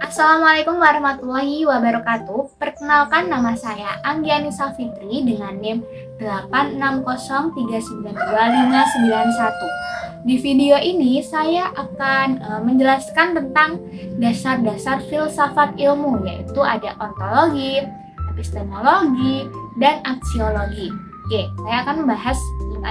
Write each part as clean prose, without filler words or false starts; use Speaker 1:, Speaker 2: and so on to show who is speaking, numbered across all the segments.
Speaker 1: Assalamualaikum warahmatullahi wabarakatuh. Perkenalkan, nama saya Anggiani Safitri dengan NIM 860392591. Di video ini saya akan menjelaskan tentang dasar-dasar filsafat ilmu, yaitu ada ontologi, epistemologi, dan aksiologi. Oke, saya akan membahas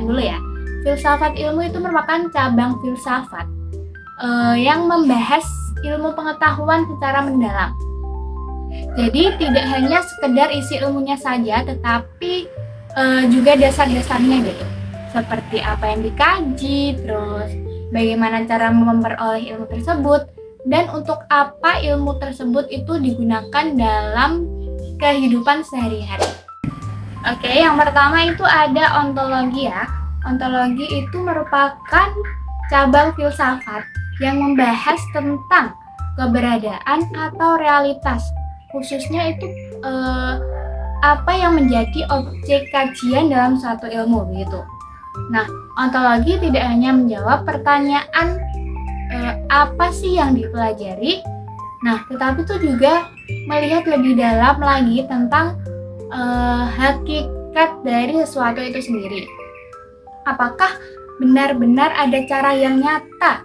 Speaker 1: dulu ya. Filsafat ilmu itu merupakan cabang filsafat yang membahas ilmu pengetahuan secara mendalam. Jadi tidak hanya sekedar isi ilmunya saja, tetapi juga dasar-dasarnya gitu. Seperti apa yang dikaji, terus bagaimana cara memperoleh ilmu tersebut, dan untuk apa ilmu tersebut itu digunakan dalam kehidupan sehari-hari. Oke, yang pertama itu ada ontologi ya. Ontologi itu merupakan cabang filsafat yang membahas tentang keberadaan atau realitas, khususnya itu apa yang menjadi objek kajian dalam suatu ilmu gitu. Nah, ontologi tidak hanya menjawab pertanyaan apa sih yang dipelajari, nah tetapi itu juga melihat lebih dalam lagi tentang hakikat dari sesuatu itu sendiri. Apakah benar-benar ada cara yang nyata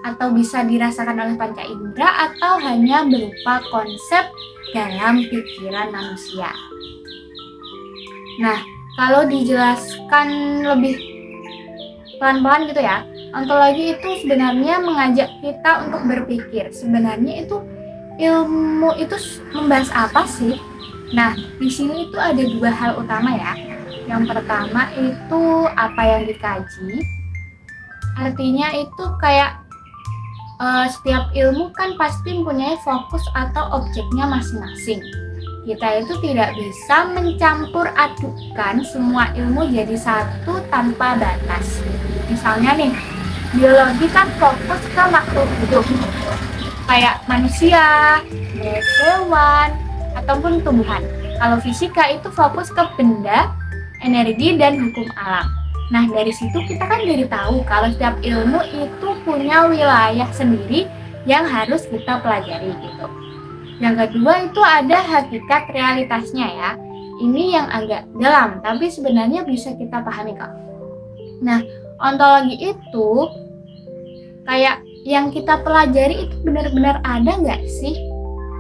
Speaker 1: atau bisa dirasakan oleh panca indera, atau hanya berupa konsep dalam pikiran manusia. Nah, kalau dijelaskan lebih pelan-pelan gitu ya, ontologi itu sebenarnya mengajak kita untuk berpikir. Sebenarnya itu ilmu itu membahas apa sih? Nah, di sini itu ada dua hal utama ya. Yang pertama itu apa yang dikaji. Artinya itu kayak setiap ilmu kan pasti mempunyai fokus atau objeknya masing-masing. Kita itu tidak bisa mencampur adukan semua ilmu jadi satu tanpa batas. Misalnya nih, biologi kan fokus ke makhluk hidup, kayak manusia, hewan, ataupun tumbuhan. Kalau fisika itu fokus ke benda, energi, dan hukum alam. Nah, dari situ kita kan jadi tahu kalau setiap ilmu itu punya wilayah sendiri yang harus kita pelajari gitu. Yang kedua itu ada hakikat realitasnya ya. Ini yang agak dalam, tapi sebenarnya bisa kita pahami kok. Nah, ontologi itu kayak yang kita pelajari itu benar-benar ada nggak sih?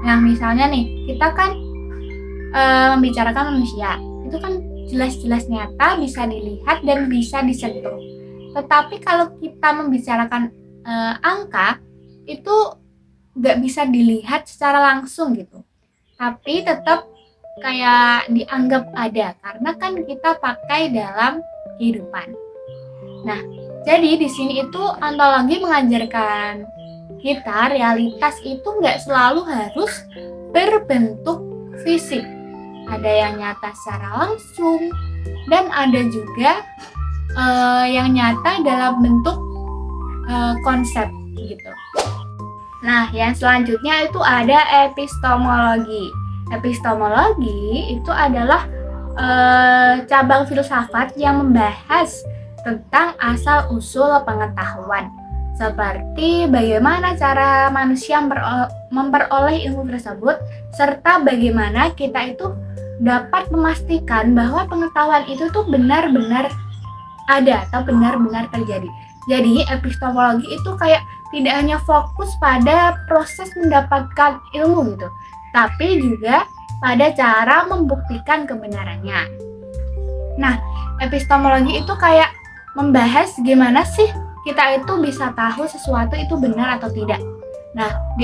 Speaker 1: Nah, misalnya nih, kita kan membicarakan manusia, itu kan jelas-jelas nyata, bisa dilihat dan bisa disentuh. Tetapi kalau kita membicarakan angka, itu nggak bisa dilihat secara langsung gitu. Tapi tetap kayak dianggap ada, karena kan kita pakai dalam kehidupan. Nah, jadi di sini itu ontologi mengajarkan kita realitas itu nggak selalu harus berbentuk fisik. Ada yang nyata secara langsung, dan ada juga yang nyata dalam bentuk konsep gitu. Nah, yang selanjutnya itu ada epistemologi. Epistemologi itu adalah cabang filsafat yang membahas tentang asal-usul pengetahuan, seperti bagaimana cara manusia memperoleh ilmu tersebut, serta bagaimana kita itu dapat memastikan bahwa pengetahuan itu tuh benar-benar ada atau benar-benar terjadi. Jadi epistemologi itu kayak tidak hanya fokus pada proses mendapatkan ilmu gitu, tapi juga pada cara membuktikan kebenarannya. Nah, epistemologi itu kayak membahas gimana sih kita itu bisa tahu sesuatu itu benar atau tidak. Nah, di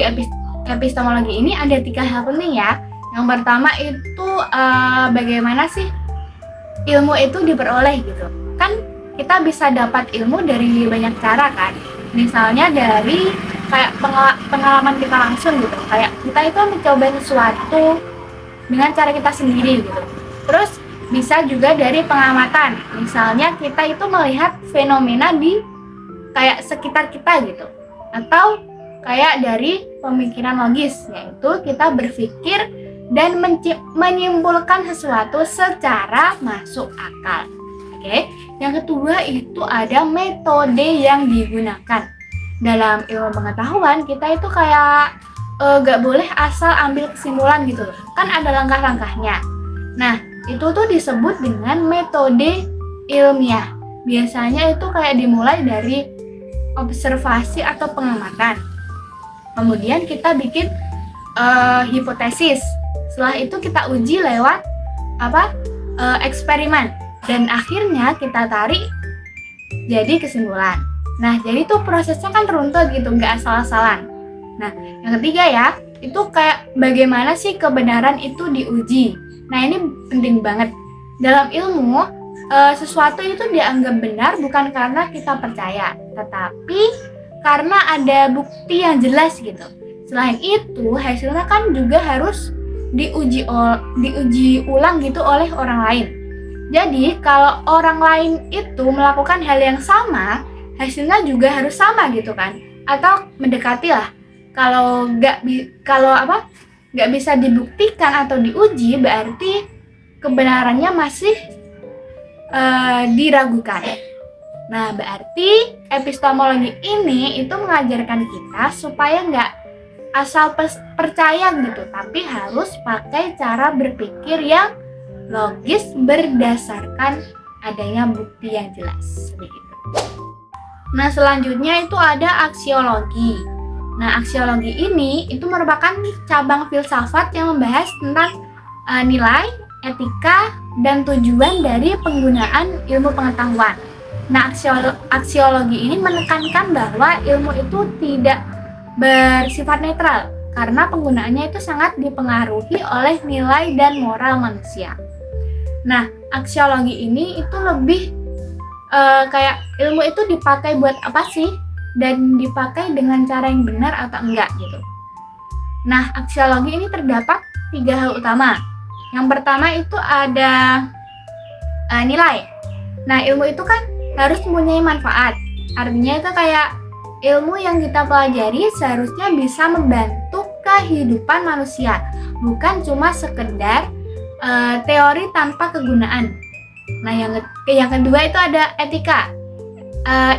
Speaker 1: epistemologi ini ada 3 hal penting ya. Yang pertama itu bagaimana sih ilmu itu diperoleh gitu. Kan kita bisa dapat ilmu dari banyak cara kan. Misalnya dari kayak pengalaman kita langsung gitu. Kayak kita itu mencoba sesuatu dengan cara kita sendiri gitu. Terus bisa juga dari pengamatan. Misalnya kita itu melihat fenomena di kayak sekitar kita gitu. Atau kayak dari pemikiran logis, yaitu kita berpikir dan menyimpulkan sesuatu secara masuk akal. Oke. Yang kedua itu ada metode yang digunakan. Dalam ilmu pengetahuan kita itu kayak gak boleh asal ambil kesimpulan gitu loh. Kan ada langkah-langkahnya. Nah, itu tuh disebut dengan metode ilmiah. Biasanya itu kayak dimulai dari observasi atau pengamatan. Kemudian kita bikin hipotesis. Setelah itu kita uji lewat eksperimen. Dan akhirnya kita tarik jadi kesimpulan. Nah, jadi tuh prosesnya kan runtut gitu, nggak asal-asalan. Nah, yang ketiga ya, itu kayak bagaimana sih kebenaran itu diuji. Nah, ini penting banget. Dalam ilmu, sesuatu itu dianggap benar bukan karena kita percaya, tetapi karena ada bukti yang jelas gitu. Selain itu, hasilnya kan juga harus diuji ulang gitu oleh orang lain. Jadi, kalau orang lain itu melakukan hal yang sama, hasilnya juga harus sama gitu kan, atau mendekati lah. Kalau nggak bisa dibuktikan atau diuji, berarti kebenarannya masih diragukan. Nah, berarti epistemologi ini itu mengajarkan kita supaya nggak asal percaya gitu, tapi harus pakai cara berpikir yang logis berdasarkan adanya bukti yang jelas begitu. Nah, selanjutnya itu ada aksiologi. Nah, aksiologi ini itu merupakan cabang filsafat yang membahas tentang nilai, etika, dan tujuan dari penggunaan ilmu pengetahuan. Nah, aksiologi ini menekankan bahwa ilmu itu tidak bersifat netral karena penggunaannya itu sangat dipengaruhi oleh nilai dan moral manusia. Nah, aksiologi ini itu lebih kayak ilmu itu dipakai buat apa sih? Dan dipakai dengan cara yang benar atau enggak gitu. Nah, aksiologi ini terdapat 3 hal utama. Yang pertama itu ada nilai. Nah, ilmu itu kan harus mempunyai manfaat. Artinya itu kayak ilmu yang kita pelajari seharusnya bisa membantu kehidupan manusia, bukan cuma sekedar teori tanpa kegunaan. Nah, yang kedua itu ada etika.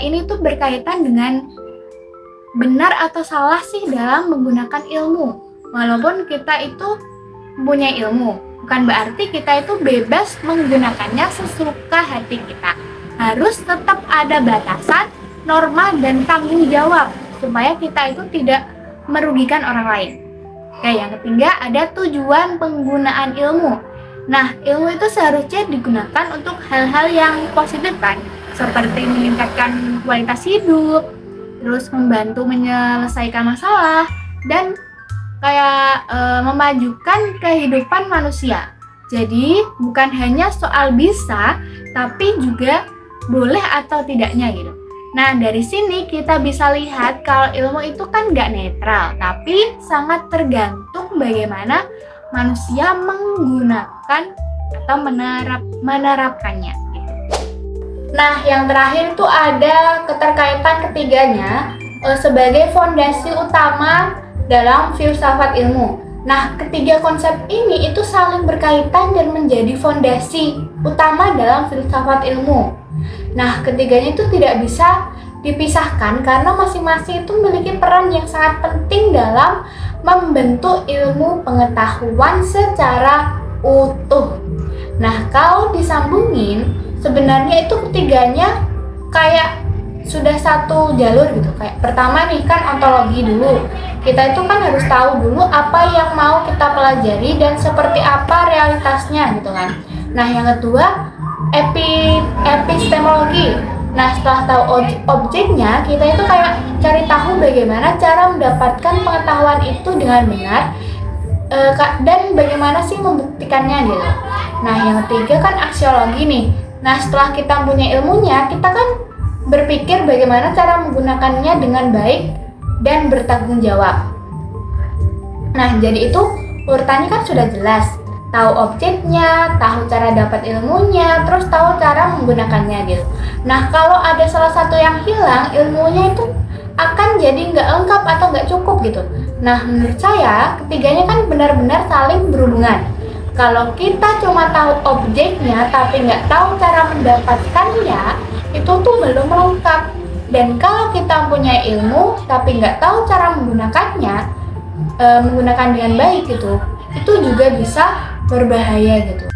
Speaker 1: Ini tuh berkaitan dengan benar atau salah sih dalam menggunakan ilmu. Walaupun kita itu punya ilmu, bukan berarti kita itu bebas menggunakannya sesuka hati kita. Harus tetap ada batasan, norma, dan tanggung jawab supaya kita itu tidak merugikan orang lain. Oke, yang ketiga ada tujuan penggunaan ilmu. Nah, ilmu itu seharusnya digunakan untuk hal-hal yang positif kan, seperti meningkatkan kualitas hidup, terus membantu menyelesaikan masalah, dan kayak memajukan kehidupan manusia. Jadi, bukan hanya soal bisa, tapi juga boleh atau tidaknya gitu. Nah, dari sini kita bisa lihat kalau ilmu itu kan nggak netral, tapi sangat tergantung bagaimana manusia menggunakan atau menerapkannya. Nah, yang terakhir itu ada keterkaitan ketiganya sebagai fondasi utama dalam filsafat ilmu. Nah, ketiga konsep ini itu saling berkaitan dan menjadi fondasi utama dalam filsafat ilmu. Nah, ketiganya itu tidak bisa dipisahkan karena masing-masing itu memiliki peran yang sangat penting dalam membentuk ilmu pengetahuan secara utuh. Nah, kalau disambungin, sebenarnya itu ketiganya kayak sudah satu jalur gitu. Kayak pertama nih kan ontologi dulu. Kita itu kan harus tahu dulu apa yang mau kita pelajari dan seperti apa realitasnya gitu kan. Nah, yang kedua epistemologi. Nah, setelah tahu objeknya, kita itu kayak cari tahu bagaimana cara mendapatkan pengetahuan itu dengan benar dan bagaimana sih membuktikannya gitu. Nah, yang ketiga kan aksiologi nih. Nah, setelah kita punya ilmunya, kita kan berpikir bagaimana cara menggunakannya dengan baik dan bertanggung jawab. Nah, jadi itu urutannya kan sudah jelas. Tahu objeknya, tahu cara dapat ilmunya, terus tahu cara menggunakannya gitu. Nah, kalau ada salah satu yang hilang, ilmunya itu akan jadi nggak lengkap atau nggak cukup gitu. Nah, menurut saya ketiganya kan benar-benar saling berhubungan. Kalau kita cuma tahu objeknya tapi nggak tahu cara mendapatkannya, itu tuh belum lengkap. Dan kalau kita punya ilmu tapi nggak tahu cara menggunakannya, menggunakan dengan baik gitu, itu juga bisa berbahaya gitu.